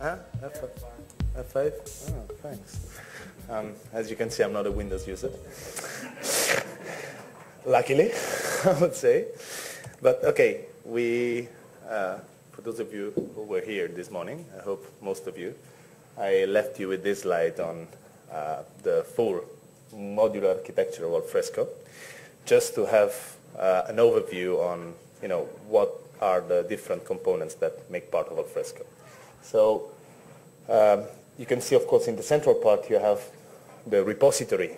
F5? Oh, thanks. As you can see, I'm not a Windows user. Luckily, I would say. But okay, for those of you who were here this morning, I hope most of you, I left you with this slide on the full modular architecture of Alfresco, just to have an overview on, what are the different components that make part of Alfresco. So you can see, of course, in the central part you have the repository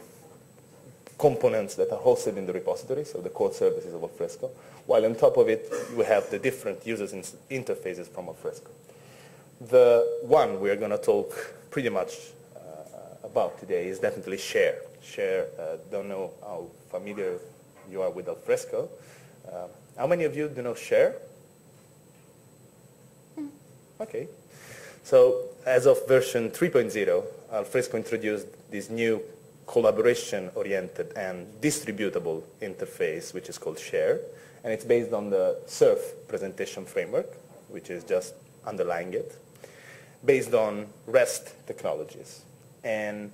components that are hosted in the repository, so the core services of Alfresco, while on top of it we have the different users interfaces from Alfresco. The one we are going to talk pretty much about today is definitely Share. Share, don't know how familiar you are with Alfresco. How many of you do know Share? Okay. So as of version 3.0, Alfresco introduced this new collaboration-oriented and distributable interface, which is called Share. And it's based on the Surf presentation framework, which is just underlying it, based on REST technologies. And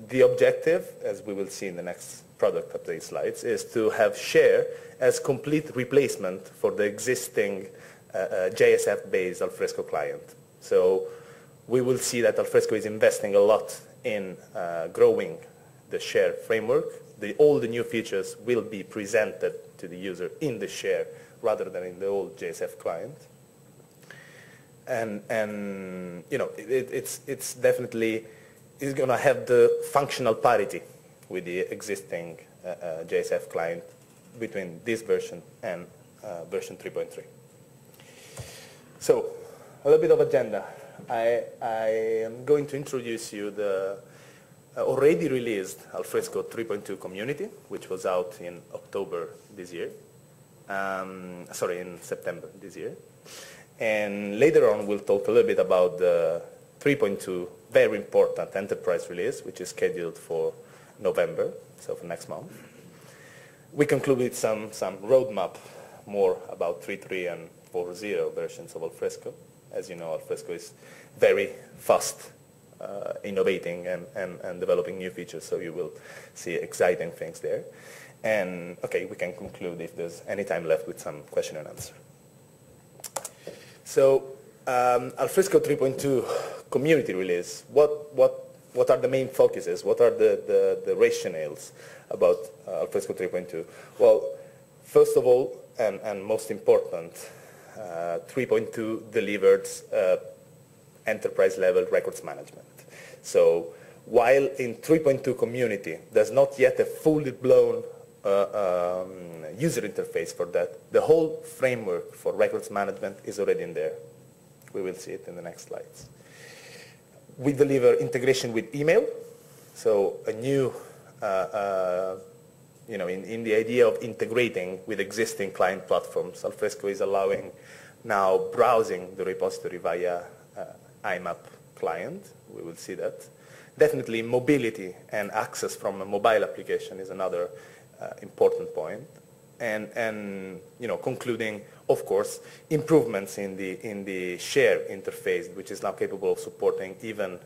the objective, as we will see in the next product update slides, is to have Share as complete replacement for the existing JSF-based Alfresco client. So we will see that Alfresco is investing a lot in growing the Share framework. All the new features will be presented to the user in the Share rather than in the old JSF client. And it's definitely is going to have the functional parity with the existing JSF client between this version and version 3.3. So a little bit of agenda. I am going to introduce you the already released Alfresco 3.2 community, which was out in October this year. In September this year. And later on, we'll talk a little bit about the 3.2 very important enterprise release, which is scheduled for November, so for next month. We conclude with some roadmap more about 3.3 and 4.0 versions of Alfresco. As you know, Alfresco is very fast innovating and developing new features, so you will see exciting things there. And okay, we can conclude if there's any time left with some question and answer. So Alfresco 3.2 community release, what are the main focuses? What are the rationales about Alfresco 3.2? Well, first of all, and most important, 3.2 delivered enterprise-level records management. So while in 3.2 community, there's not yet a fully blown user interface for that, the whole framework for records management is already in there. We will see it in the next slides. We deliver integration with email, so a new, in the idea of integrating with existing client platforms, Alfresco is allowing now browsing the repository via IMAP client. We will see that. Definitely mobility and access from a mobile application is another important point. And concluding, of course, improvements in the Share interface, which is now capable of supporting even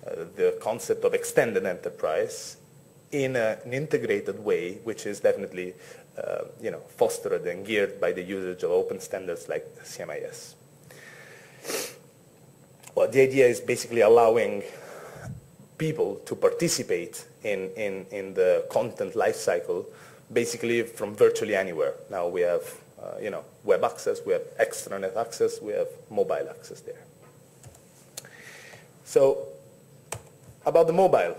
the concept of extended enterprise in an integrated way, which is definitely fostered and geared by the usage of open standards like CMIS. Well, the idea is basically allowing people to participate in the content lifecycle basically from virtually anywhere. Now we have web access, we have extranet access, we have mobile access there. So about the mobile,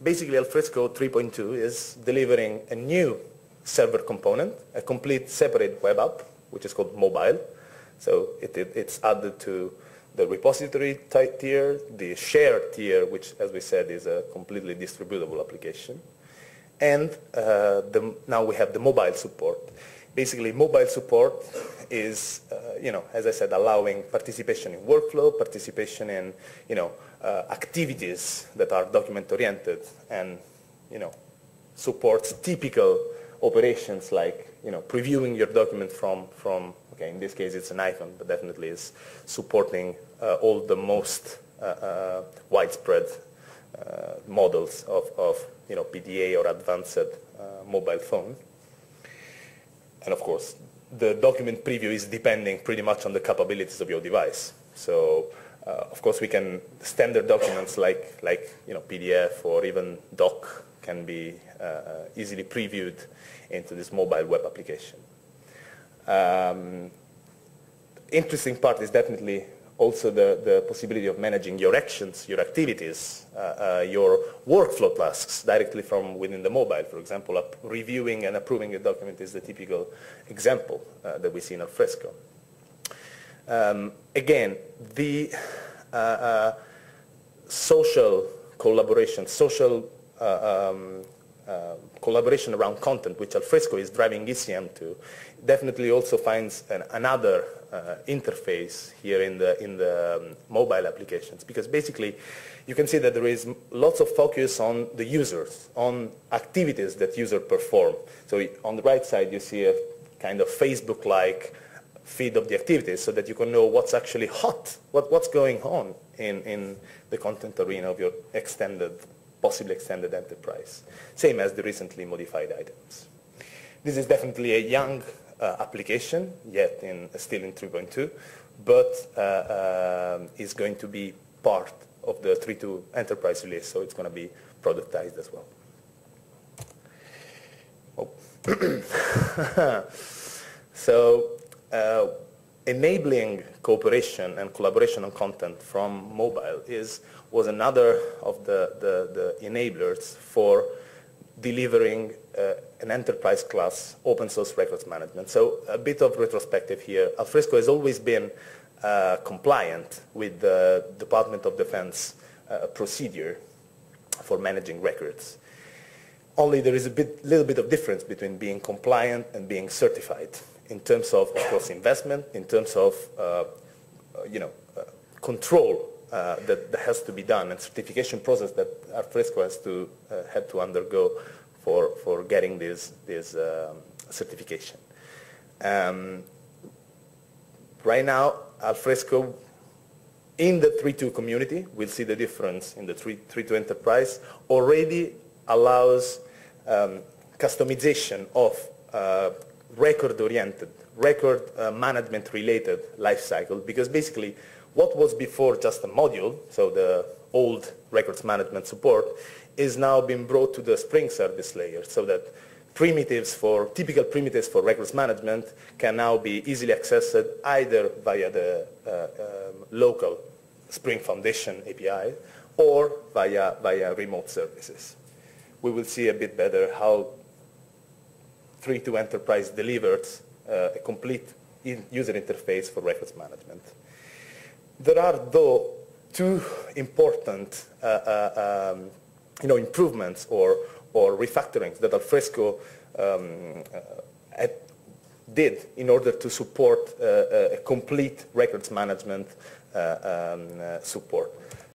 basically Alfresco 3.2 is delivering a new server component, a complete separate web app, which is called mobile. So it's added to the repository tier, the Share tier, which, as we said, is a completely distributable application. And now we have the mobile support. Basically, mobile support is, as I said, allowing participation in workflow, participation in, activities that are document-oriented, and, supports typical operations like, previewing your document from Okay, in this case, it's an icon, but definitely is supporting all the most widespread models of PDA or advanced mobile phone. And of course, the document preview is depending pretty much on the capabilities of your device. So, of course, we can standard documents like PDF or even doc can be easily previewed into this mobile web application. Interesting part is definitely also the possibility of managing your actions, your activities, your workflow tasks directly from within the mobile. For example, reviewing and approving a document is the typical example that we see in Alfresco. Again, the social collaboration, collaboration around content, which Alfresco is driving ECM to, definitely also finds another interface here in the mobile applications, because basically you can see that there is lots of focus on the users, on activities that users perform. So on the right side you see a kind of Facebook-like feed of the activities so that you can know what's actually hot, what's going on in the content arena of your possibly extended enterprise, same as the recently modified items. This is definitely a young application, yet still in 3.2, but is going to be part of the 3.2 enterprise release, so it's going to be productized as well. Oh. So enabling cooperation and collaboration on content from mobile was another of the enablers for delivering an enterprise class open source records management. So a bit of retrospective here. Alfresco has always been compliant with the Department of Defense procedure for managing records. Only there is a little bit of difference between being compliant and being certified in terms of course, investment, in terms of control that has to be done, and certification process that Alfresco had to undergo for getting this certification. Right now, Alfresco in the 3.2 community, we'll see the difference in the 3.2 enterprise, already allows customization of record-oriented, record management-related lifecycle, because basically what was before just a module, so the old records management support, is now being brought to the Spring service layer, so that typical primitives for records management can now be easily accessed either via the local Spring Foundation API or via remote services. We will see a bit better how 3.2 Enterprise delivers a complete user interface for records management. There are, though, two important improvements or refactorings that Alfresco did in order to support a complete records management support.